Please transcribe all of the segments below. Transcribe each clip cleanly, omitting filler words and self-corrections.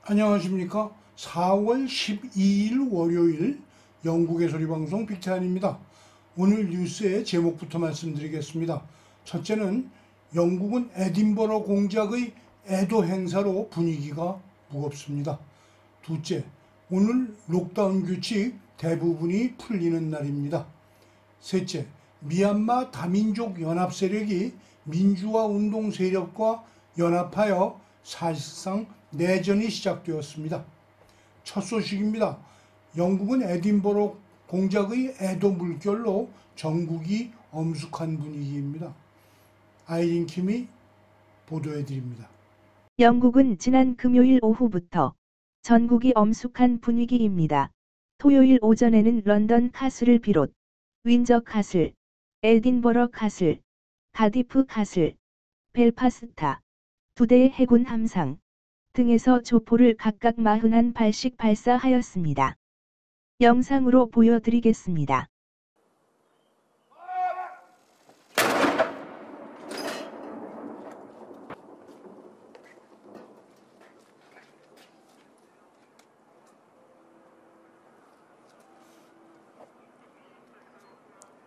안녕하십니까. 4월 12일 월요일 영국의 소리방송 빅테안입니다. 오늘 뉴스의 제목부터 말씀드리겠습니다. 첫째는 영국은 에딘버러 공작의 애도 행사로 분위기가 무겁습니다. 둘째, 오늘 록다운 규칙 대부분이 풀리는 날입니다. 셋째, 미얀마 다민족 연합 세력이 민주화 운동 세력과 연합하여 사실상 내전이 시작되었습니다. 첫 소식입니다. 영국은 에딘버러 공작의 애도 물결로 전국이 엄숙한 분위기입니다. 아이린 킴이 보도해드립니다. 영국은 지난 금요일 오후부터 전국이 엄숙한 분위기입니다. 토요일 오전에는 런던 카슬을 비롯 윈저 카슬, 에딘버러 카슬, 가디프 카슬, 벨파스타, 두 대의 해군 함상 등에서 조포를 각각 41발씩 발사하였습니다. 영상으로 보여드리겠습니다.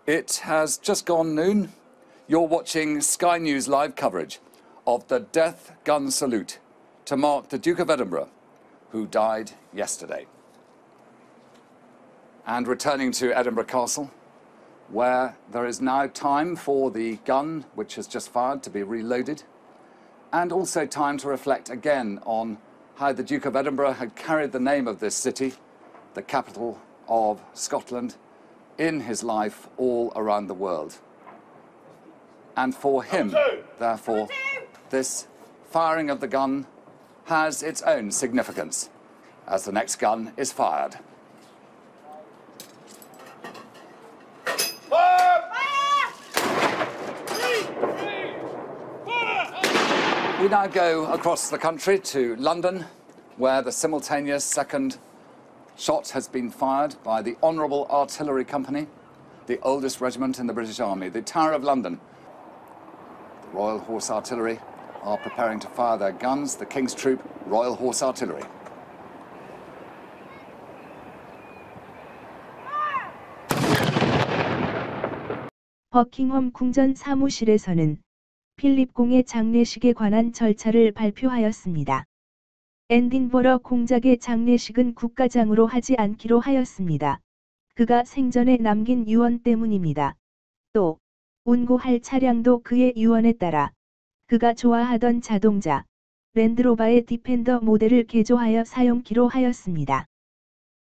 It has just gone noon. You're watching Sky News live coverage of the death gun salute to mark the Duke of Edinburgh, who died yesterday. And returning to Edinburgh Castle, where there is now time for the gun which has just fired to be reloaded, and also time to reflect again on how the Duke of Edinburgh had carried the name of this city, the capital of Scotland, in his life all around the world. And for him, therefore, this firing of the gun has its own significance as the next gun is fired. We now go across the country to London, where the simultaneous second shot has been fired by the Honourable Artillery Company, the oldest regiment in the British Army, the Tower of London. The Royal Horse Artillery are preparing to fire their guns, the King's Troop, Royal Horse Artillery. 버킹엄 궁전 사무실에서는 필립 공의 장례식에 관한 절차를 발표하였습니다. 에딘버러 공작의 장례식은 국가장으로 하지 않기로 하였습니다. 그가 생전에 남긴 유언 때문입니다. 또 운구할 차량도 그의 유언에 따라 그가 좋아하던 자동차 랜드로버의 디펜더 모델을 개조하여 사용키로 하였습니다.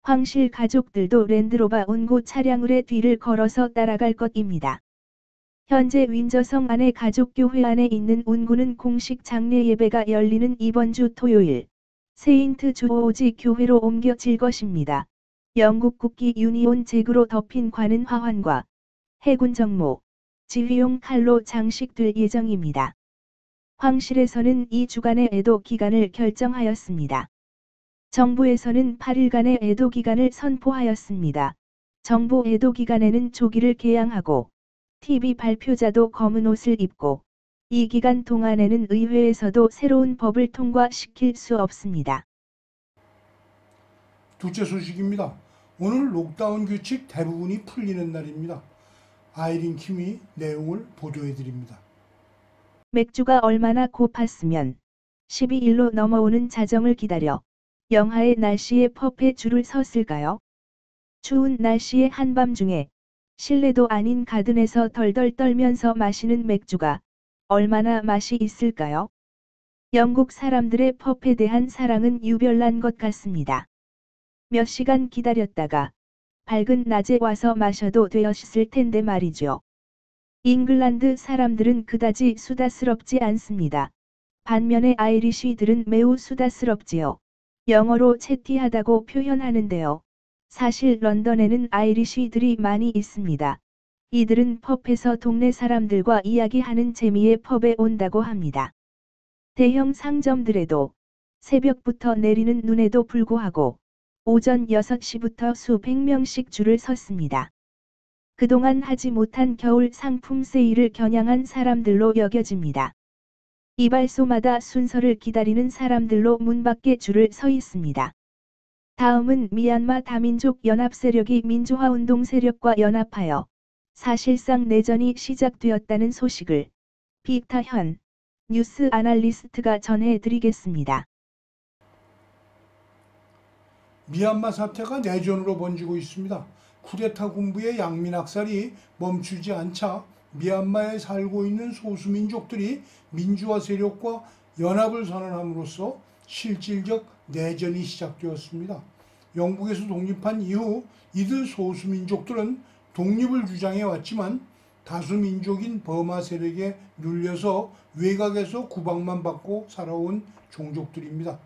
황실 가족들도 랜드로버 운구 차량의 뒤를 걸어서 따라갈 것입니다. 현재 윈저성 안의 가족교회 안에 있는 운구는 공식 장례 예배가 열리는 이번 주 토요일 세인트 조지 교회로 옮겨질 것입니다. 영국 국기 유니온 잭으로 덮인 관은 화환과 해군 정모, 지휘용 칼로 장식될 예정입니다. 황실에서는 2주간의 애도 기간을 결정하였습니다. 정부에서는 8일간의 애도 기간을 선포하였습니다. 정부 애도 기간에는 조기를 개양하고 TV 발표자도 검은 옷을 입고 이 기간 동안에는 의회에서도 새로운 법을 통과시킬 수 없습니다. 둘째 소식입니다. 오늘 록다운 규칙 대부분이 풀리는 날입니다. 아이린 킴이 내용을 보도해드립니다. 맥주가 얼마나 고팠으면 12일로 넘어오는 자정을 기다려 영하의 날씨에 펍에 줄을 섰을까요? 추운 날씨의 한밤중에 실내도 아닌 가든에서 덜덜 떨면서 마시는 맥주가 얼마나 맛이 있을까요? 영국 사람들의 펍에 대한 사랑은 유별난 것 같습니다. 몇 시간 기다렸다가 밝은 낮에 와서 마셔도 되었을 텐데 말이죠. 잉글랜드 사람들은 그다지 수다스럽지 않습니다. 반면에 아이리쉬들은 매우 수다스럽지요. 영어로 채티하다고 표현하는데요. 사실 런던에는 아이리쉬들이 많이 있습니다. 이들은 펍에서 동네 사람들과 이야기하는 재미에 펍에 온다고 합니다. 대형 상점들에도 새벽부터 내리는 눈에도 불구하고 오전 6시부터 수백 명씩 줄을 섰습니다. 그동안 하지 못한 겨울 상품 세일을 겨냥한 사람들로 여겨집니다. 이발소마다 순서를 기다리는 사람들로 문 밖에 줄을 서 있습니다. 다음은 미얀마 다민족 연합 세력이 민주화운동 세력과 연합하여 사실상 내전이 시작되었다는 소식을 빅타현 뉴스 아날리스트가 전해드리겠습니다. 미얀마 사태가 내전으로 번지고 있습니다. 쿠데타 군부의 양민학살이 멈추지 않자 미얀마에 살고 있는 소수민족들이 민주화 세력과 연합을 선언함으로써 실질적 내전이 시작되었습니다. 영국에서 독립한 이후 이들 소수민족들은 독립을 주장해 왔지만 다수민족인 버마 세력에 눌려서 외곽에서 구박만 받고 살아온 종족들입니다.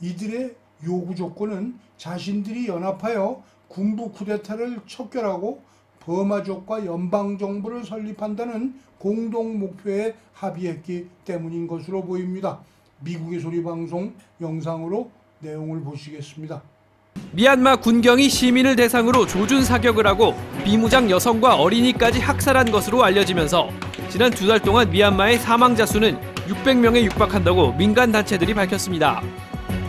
이들의 요구 조건은 자신들이 연합하여 군부 쿠데타를 척결하고 버마족과 연방정부를 설립한다는 공동 목표에 합의했기 때문인 것으로 보입니다. 미국의 소리방송 영상으로 내용을 보시겠습니다. 미얀마 군경이 시민을 대상으로 조준 사격을 하고 비무장 여성과 어린이까지 학살한 것으로 알려지면서 지난 2달 동안 미얀마의 사망자 수는 600명에 육박한다고 민간 단체들이 밝혔습니다.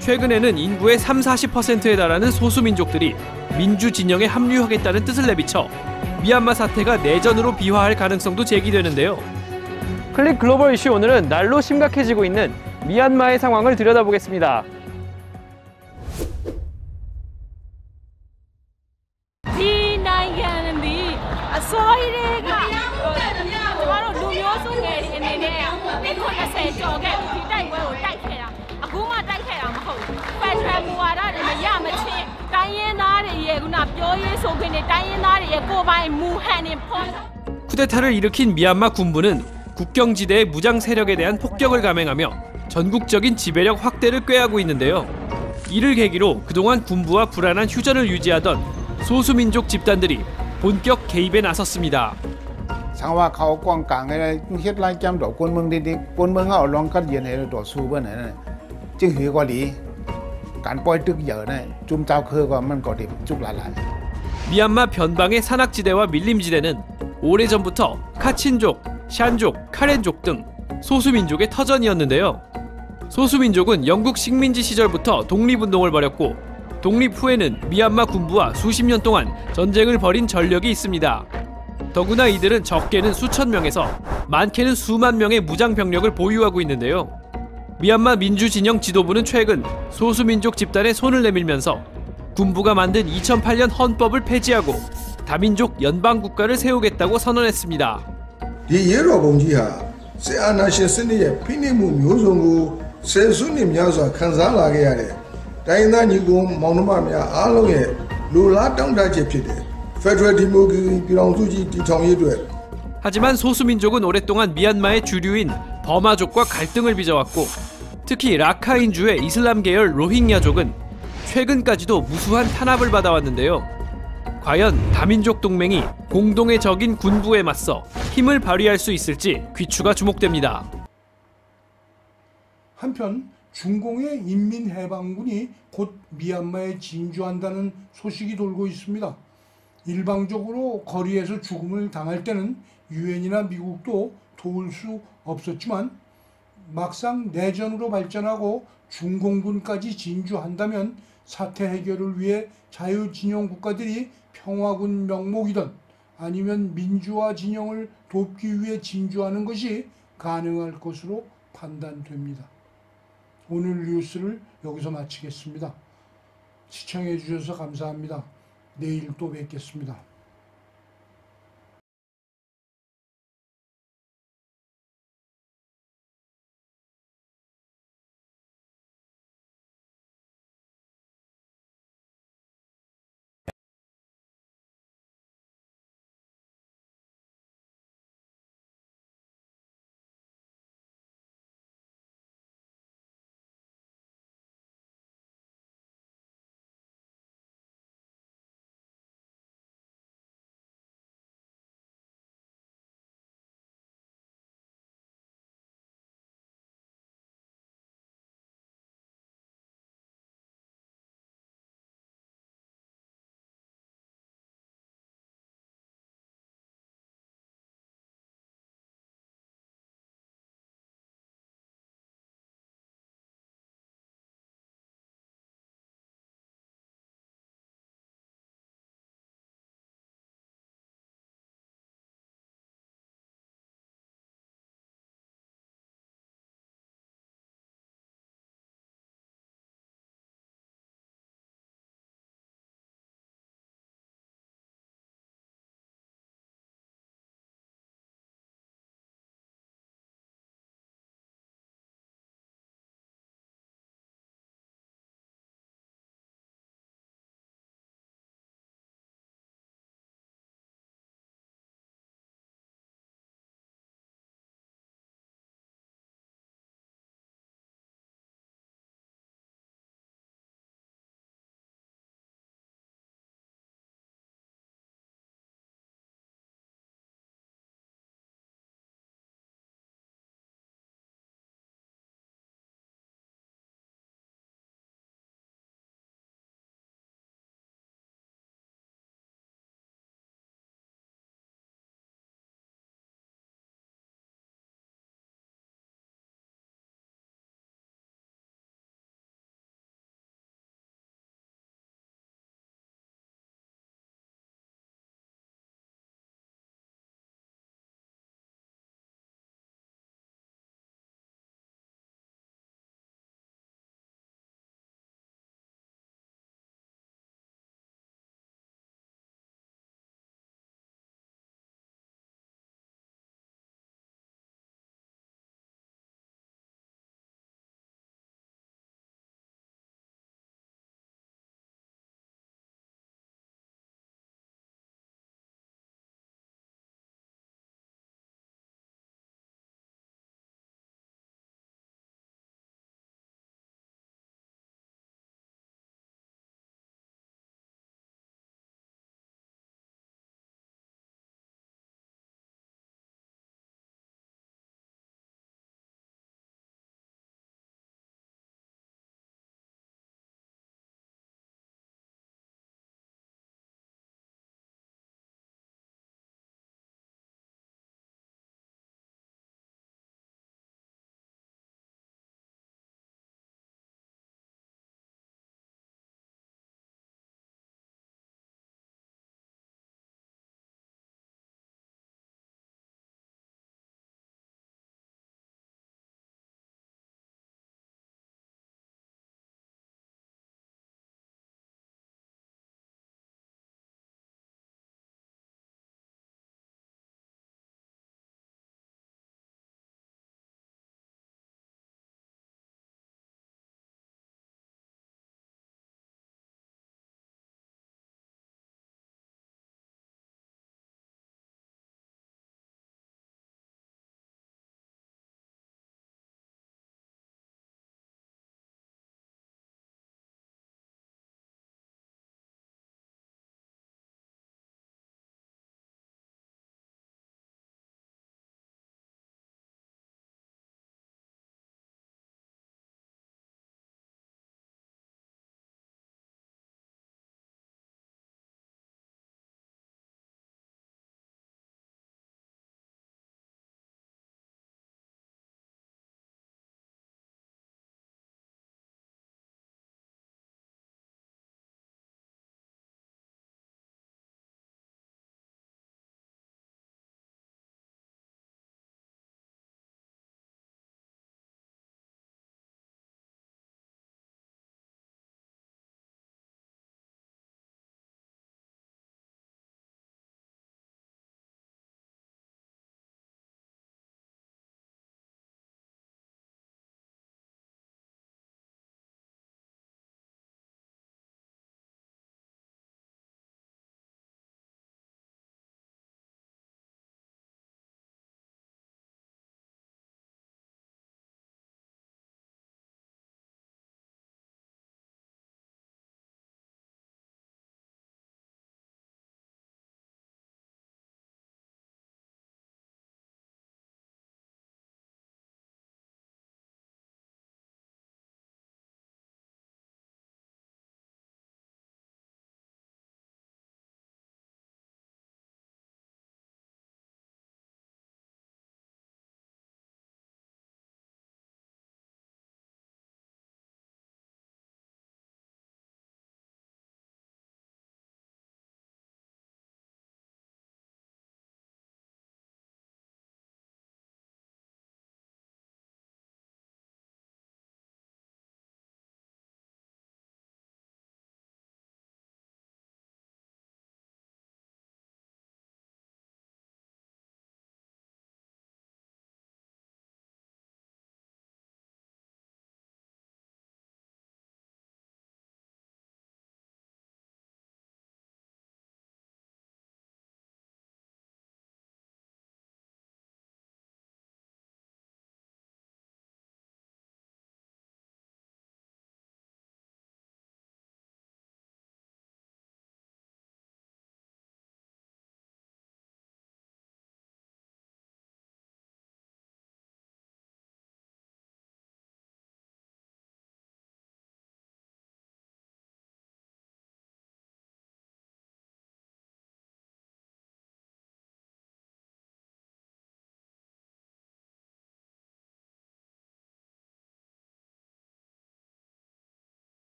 최근에는 인구의 30-40%에 달하는 소수민족들이 민주 진영에 합류하겠다는 뜻을 내비쳐 미얀마 사태가 내전으로 비화할 가능성도 제기되는데요. 클릭 글로벌 이슈 오늘은 날로 심각해지고 있는 미얀마의 상황을 들여다보겠습니다. 쿠데타를 일으킨 미얀마 군부는 국경지대의 무장 세력에 대한 폭격을 감행하며 전국적인 지배력 확대를 꾀하고 있는데요. 이를 계기로 그동안 군부와 불안한 휴전을 유지하던 소수민족 집단들이 본격 개입에 나섰습니다. 상화 가오 꽝깡에 헷라이 짬도 꼰멍디디 꼰멍아 얼렁kat 연해를 더 수번에 증회관리 간포이득 여네 좀 자크가만 거리 쭉라라. 미얀마 변방의 산악지대와 밀림지대는 오래전부터 카친족, 샨족, 카렌족 등 소수민족의 터전이었는데요. 소수민족은 영국 식민지 시절부터 독립운동을 벌였고 독립 후에는 미얀마 군부와 수십 년 동안 전쟁을 벌인 전력이 있습니다. 더구나 이들은 적게는 수천 명에서 많게는 수만 명의 무장 병력을 보유하고 있는데요. 미얀마 민주진영 지도부는 최근 소수민족 집단에 손을 내밀면서 군부가 만든 2008년 헌법을 폐지하고 다민족 연방국가를 세우겠다고 선언했습니다. 이 예로봉지가 세아나신 스니의 피니무 묘성구 세수님 야서 간살하게 하래. 다이나니고 마누마미야 알롱에 룰라땅다지 피데. 페더럴 디모크라시 비랑수지 디통이돼. 하지만 소수민족은 오랫동안 미얀마의 주류인 버마족과 갈등을 빚어왔고 특히 라카인주의 이슬람 계열 로힝야족은 최근까지도 무수한 탄압을 받아왔는데요. 과연 다민족 동맹이 공동의 적인 군부에 맞서 힘을 발휘할 수 있을지 귀추가 주목됩니다. 한편 중공의 인민해방군이 곧 미얀마에 진주한다는 소식이 돌고 있습니다. 일방적으로 거리에서 죽음을 당할 때는 유엔이나 미국도 도울 수 없었지만 막상 내전으로 발전하고 중공군까지 진주한다면 사태 해결을 위해 자유진영 국가들이 평화군 명목이든 아니면 민주화 진영을 돕기 위해 진주하는 것이 가능할 것으로 판단됩니다. 오늘 뉴스를 여기서 마치겠습니다. 시청해 주셔서 감사합니다. 내일 또 뵙겠습니다.